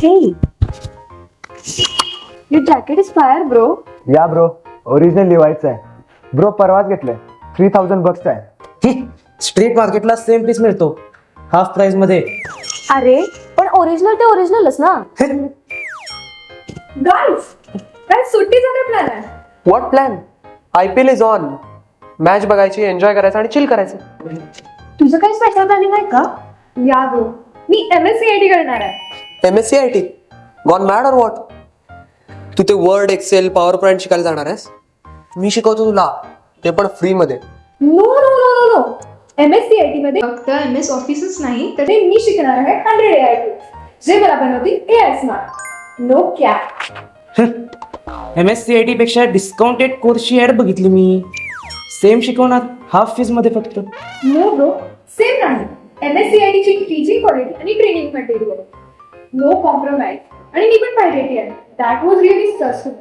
Hey, your jacket is fire, bro. या bro, original लिवायचं आहे bro. परवाच घेतलंय, 3000 आहे. स्ट्रीट मार्केटला सेम पीस मिळतो हाफ प्राइस मध्ये. अरे पण ओरिजिनल ते ओरिजिनलच ना. गाईज काय सुट्टीचा काय प्लॅन आहे? What plan? IPL is on. Match बघायची, एन्जॉय करायचं आणि चिल करायचं. तुझं काही स्पेशल प्लॅनिंग आहे का? या ब्रो, मी MSc IT करणार आहे. MSc IT? गॉन मॅड और व्हॉट? तू ते वर्ड, एक्सेल, पॉवर पॉईंट शिकायला जाणार आहेस? मी शिकवतो तुला, ते पण फ्री मध्ये. No no no no no, MSc IT मध्ये फक्त MS ऑफिसच नाही तर ते मी शिकणार आहे 100 AI tools जे मला बनवतील AI smart. No cap. MSc IT पेक्षा डिस्काउंटेड कोर्सची ऍड बघितली मी. सेम शिकवणार हाफ फीस मध्ये फक्त. नो ब्रो, सेम नाही. MSc IT ची टीचिंग क्वालिटी आणि ट्रेनिंग मटेरियल नो कॉम्प्रोमाइज. आणि मी पण पाहिजे आहे. That was really successful.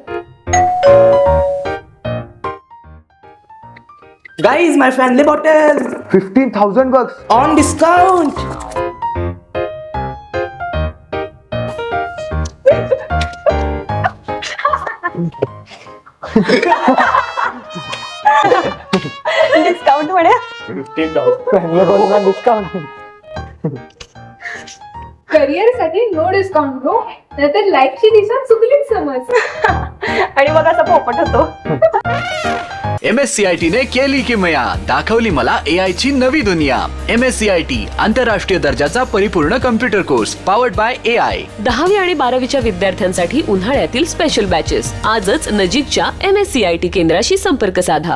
Guys my family bottle 15,000 on discount. Discount म्हणे. डिस्काउंट. करिअर साठी नो डिस्काउंट ब्रो, नाहीतर लाईफची दिशा चुकलीच समज. आणि मग असा पोपट होतो. MSc IT ने केली किमया, दाखवली मला AI ची नवी दुनिया. MSc IT आंतरराष्ट्रीय दर्जाचा परिपूर्ण computer course powered by AI. 10वी आणि 12वीच्या विद्यार्थ्यांसाठी उन्हाळ्यातील स्पेशल बॅचेस. आजच नजीकच्या MSc IT केंद्राशी संपर्क साधा.